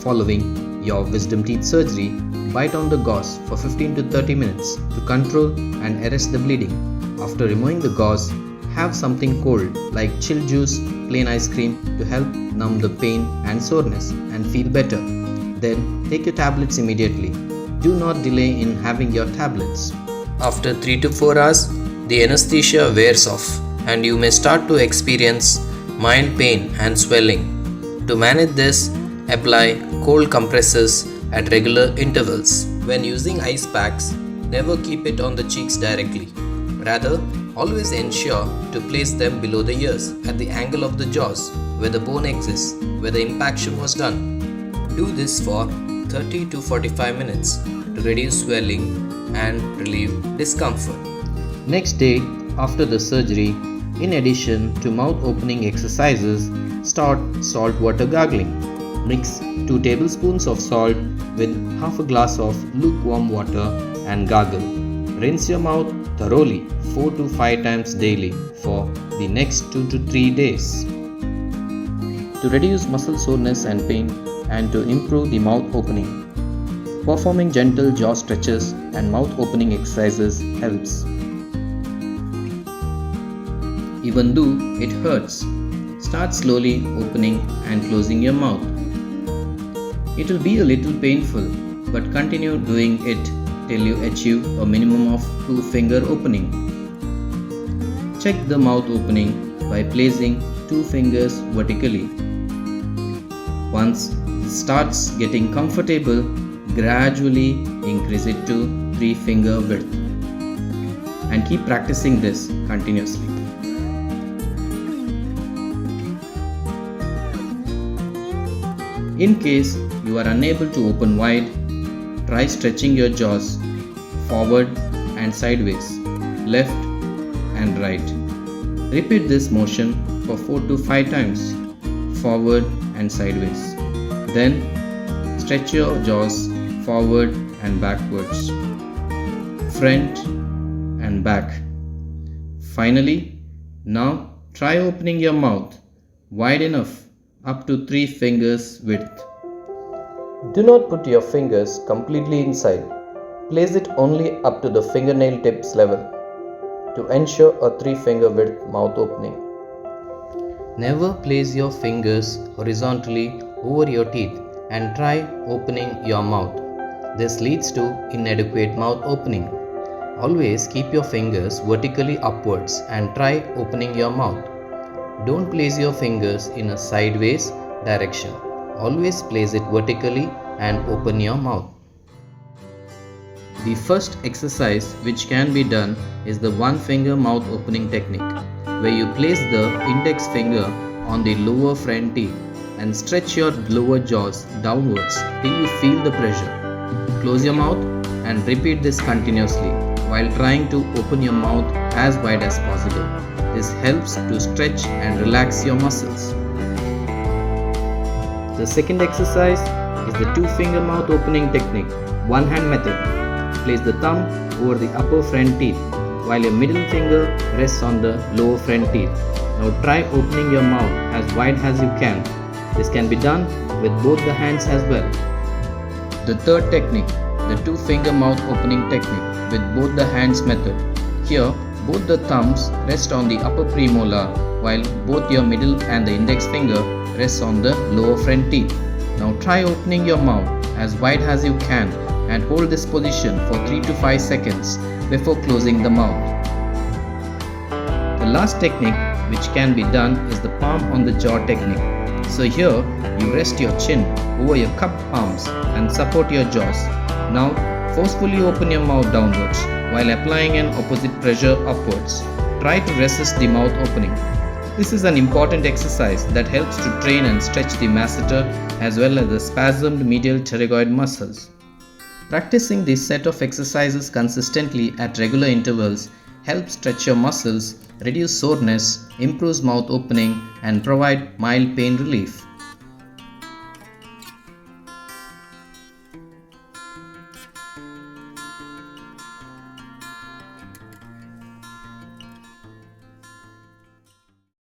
Following your wisdom teeth surgery, bite on the gauze for 15 to 30 minutes to control and arrest the bleeding. After removing the gauze, have something cold like chilled juice, plain ice cream to help numb the pain and soreness and feel better. Then take your tablets immediately. Do not delay in having your tablets. After 3 to 4 hours, the anesthesia wears off and you may start to experience mild pain and swelling. To manage this, apply cold compresses at regular intervals. When using ice packs, never keep it on the cheeks directly. Rather, always ensure to place them below the ears at the angle of the jaws where the bone exists, where the impaction was done. Do this for 30 to 45 minutes to reduce swelling and relieve discomfort. Next day after the surgery, in addition to mouth opening exercises, start salt water gargling. Mix 2 tablespoons of salt with half a glass of lukewarm water and gargle. Rinse your mouth thoroughly 4 to 5 times daily for the next 2 to 3 days. To reduce muscle soreness and pain and to improve the mouth opening, performing gentle jaw stretches and mouth opening exercises helps. Even though it hurts, start slowly opening and closing your mouth. It will be a little painful, but continue doing it till you achieve a minimum of 2-finger opening. Check the mouth opening by placing 2 fingers vertically. Once it starts getting comfortable, gradually increase it to 3-finger width and keep practicing this continuously. In case you are unable to open wide, try stretching your jaws forward and sideways, left and right. Repeat this motion for 4 to 5 times, forward and sideways. Then stretch your jaws forward and backwards, front and back. Finally, now try opening your mouth wide enough up to 3 fingers width. Do not put your fingers completely inside. Place it only up to the fingernail tips level to ensure a 3-finger width mouth opening. Never place your fingers horizontally over your teeth and try opening your mouth. This leads to inadequate mouth opening. Always keep your fingers vertically upwards and try opening your mouth. Don't place your fingers in a sideways direction. Always place it vertically and open your mouth. The first exercise which can be done is the 1-finger mouth opening technique, where you place the index finger on the lower front teeth and stretch your lower jaws downwards till you feel the pressure. Close your mouth and repeat this continuously while trying to open your mouth as wide as possible. This helps to stretch and relax your muscles. The second exercise is the 2-finger mouth opening technique, one-hand method. Place the thumb over the upper front teeth while your middle finger rests on the lower front teeth. Now try opening your mouth as wide as you can. This can be done with both the hands as well. The third technique, the 2-finger mouth opening technique with both the hands method. Here, both the thumbs rest on the upper premolar while both your middle and the index finger rests on the lower front teeth. Now try opening your mouth as wide as you can and hold this position for 3 to 5 seconds before closing the mouth. The last technique which can be done is the palm on the jaw technique. So here you rest your chin over your cupped palms and support your jaws. Now forcefully open your mouth downwards while applying an opposite pressure upwards. Try to resist the mouth opening. This is an important exercise that helps to train and stretch the masseter as well as the spasmed medial pterygoid muscles. Practicing this set of exercises consistently at regular intervals helps stretch your muscles, reduce soreness, improves mouth opening, and provide mild pain relief.